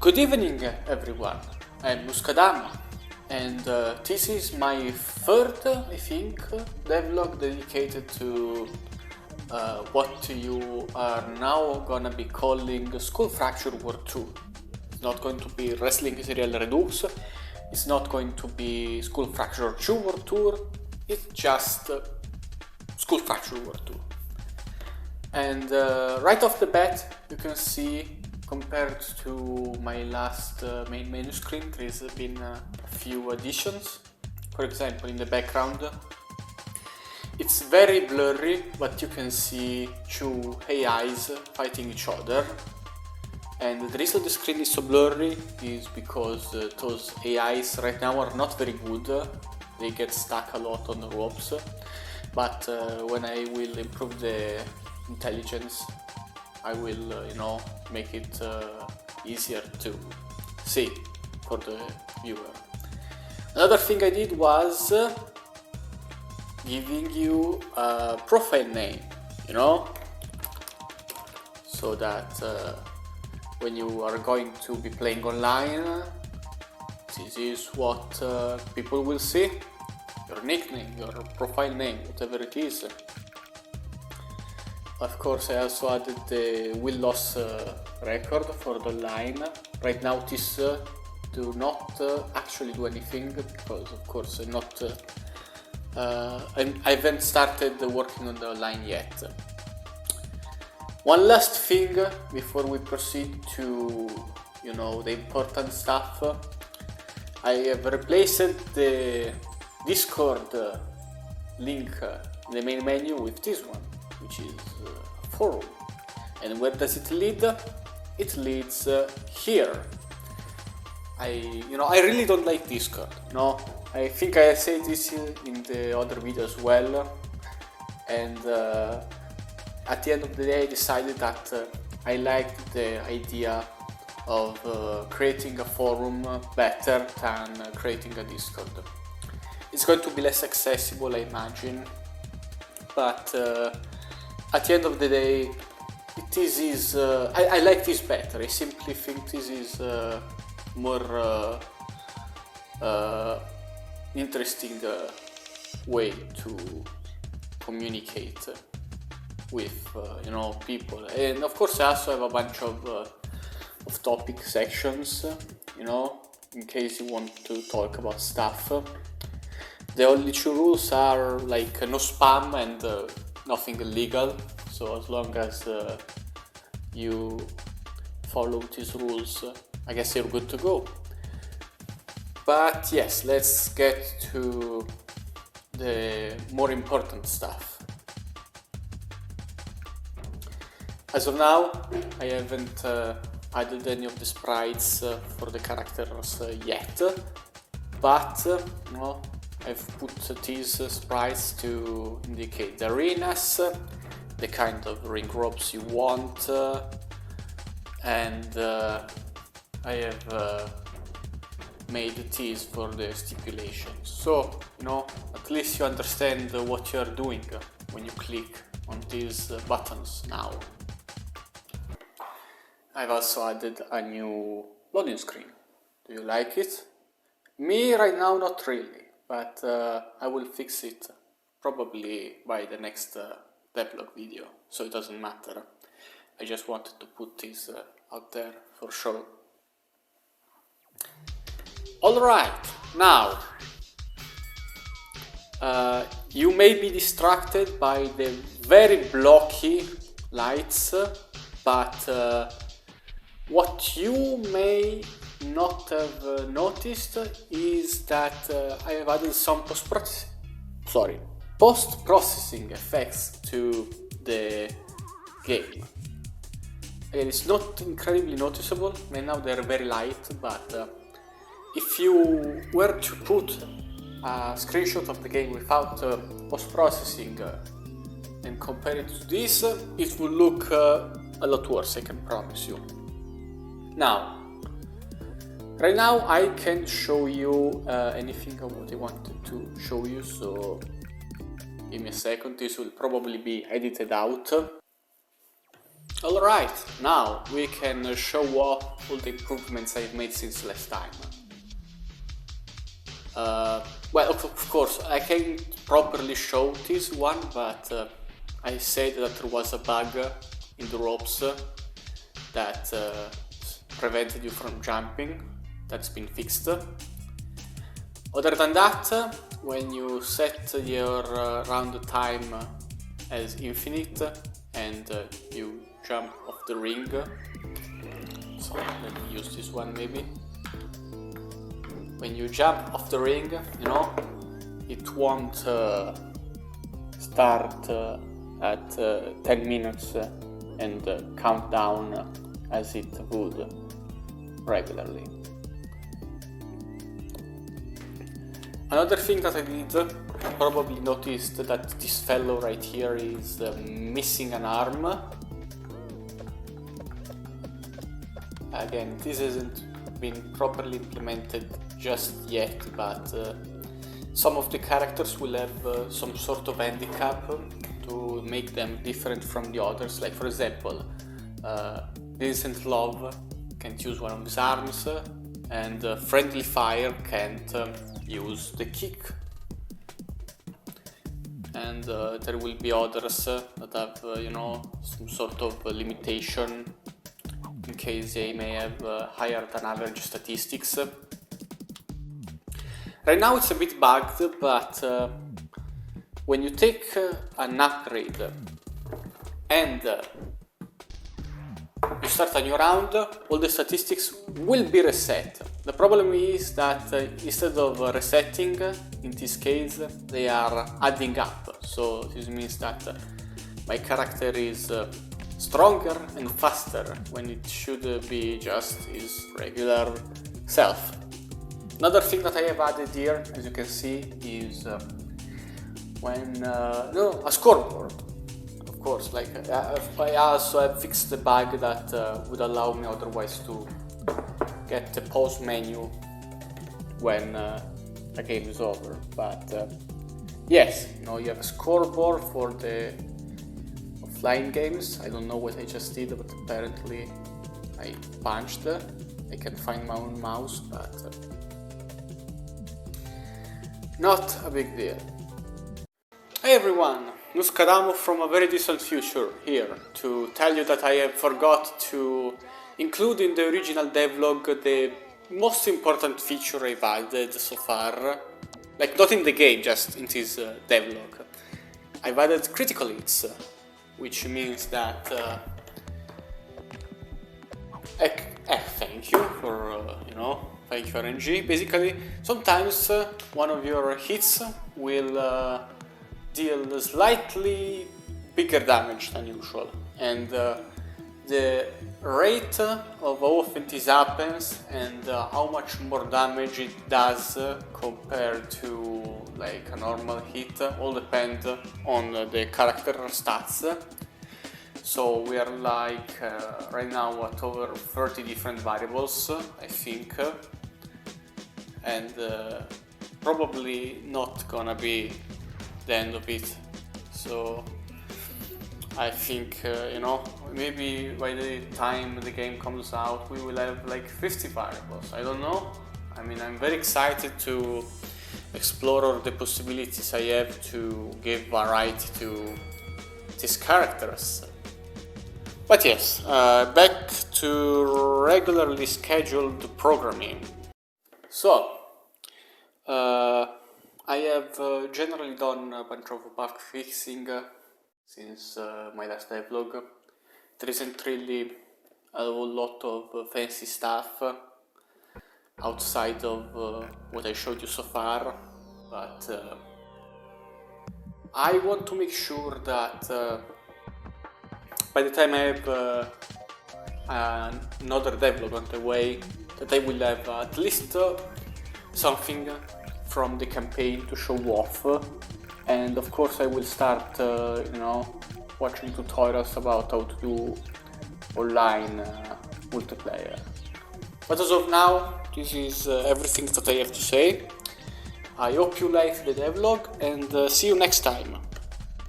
Good evening everyone, I'm Nuskadamo and this is my third, I think, devlog dedicated to what you are now gonna be calling SKULLFracture World 2. It's not going to be Wrestling Serial Redux, it's not going to be SKULLFracture 2 World Tour, it's just SKULLFracture World 2. And right off the bat you can see, compared to my last main menu screen, there's been a few additions. For example, in the background it's very blurry, but you can see two AIs fighting each other. And the reason the screen is so blurry is because those AIs right now are not very good. They get stuck a lot on the ropes, but when I will improve the intelligence, I will, make it easier to see for the viewer. Another thing I did was giving you a profile name, so that when you are going to be playing online, this is what people will see. Your nickname, your profile name, whatever it is. Of course, I also added the win loss record for the line. Right now this do not actually do anything because, of course, I haven't started working on the line yet. One last thing before we proceed to the important stuff. I have replaced the Discord link in the main menu with this one, which is a forum. And where does it lead? It leads here. I really don't like Discord. No, I think I said this in the other video as well. And at the end of the day, I decided that I liked the idea of creating a forum better than creating a Discord. It's going to be less accessible, I imagine, but at the end of the day, I like this better. I simply think this is more interesting way to communicate with people. And of course, I also have a bunch of topic sections, in case you want to talk about stuff. The only two rules are like no spam and nothing illegal, so as long as you follow these rules, I guess you're good to go. But yes, let's get to the more important stuff. As of now, I haven't added any of the sprites for the characters yet, but I've put these sprites to indicate the arenas, the kind of ring ropes you want, and I have made these for the stipulations. So, at least you understand what you are doing when you click on these buttons now. I've also added a new loading screen. Do you like it? Me right now, not really. But I will fix it probably by the next devlog video, so it doesn't matter. I just wanted to put this out there for sure. Alright, now you may be distracted by the very blocky lights, but what you may not have noticed is that I have added some post-processing effects to the game. Again, it's not incredibly noticeable, right now they're very light, but if you were to put a screenshot of the game without post-processing and compare it to this, it will look a lot worse, I can promise you. Now, right now I can't show you anything of what I wanted to show you, so give me a second, this will probably be edited out. Alright, now we can show off all the improvements I've made since last time. Well, of course, I can't properly show this one, but I said that there was a bug in the ropes that prevented you from jumping. That's been fixed. Other than that, when you set your round time as infinite and you jump off the ring, so let me use this one maybe. When you jump off the ring, you know, it won't start at 10 minutes and count down as it would regularly. Another thing that I did, you probably noticed that this fellow right here is missing an arm. Again, this hasn't been properly implemented just yet, but some of the characters will have some sort of handicap to make them different from the others. Like for example, Vincent Love can't use one of his arms, and Friendly Fire can't use the kick. And there will be others that have, you know, some sort of limitation in case they may have higher than average statistics. Right now it's a bit bugged, but when you take an upgrade and you start a new round, all the statistics will be reset. The problem is that instead of resetting, in this case, they are adding up. So this means that my character is stronger and faster when it should be just his regular self. Another thing that I have added here, as you can see, is a scoreboard. Of course, like I also have fixed the bug that would allow me otherwise to get the pause menu when a game is over. But yes, you know, you have a scoreboard for the offline games. I don't know what I just did, but apparently I punched. I can find my own mouse, but not a big deal. Hey everyone, Nuskadamo from a very distant future here to tell you that I have forgot to include in the original devlog the most important feature I've added so far. Like not in the game, just in this devlog. I've added critical hits, which means that thank you for, thank you RNG. Basically, sometimes one of your hits will deal slightly bigger damage than usual, and the rate of how often this happens and how much more damage it does compared to like a normal hit all depend on the character stats. So we are like right now at over 30 different variables, I think, and probably not gonna be the end of it. So I think, maybe by the time the game comes out we will have like 50 variables, I don't know. I mean, I'm very excited to explore all the possibilities I have to give variety to these characters. But yes, back to regularly scheduled programming. So, I have generally done a bunch of bug fixing since my last devlog. There isn't really a whole lot of fancy stuff outside of what I showed you so far, but I want to make sure that by the time I have another devlog on the way, that I will have at least something from the campaign to show off, and of course I will start, watching tutorials about how to do online multiplayer. But as of now, this is everything that I have to say. I hope you liked the devlog, and see you next time.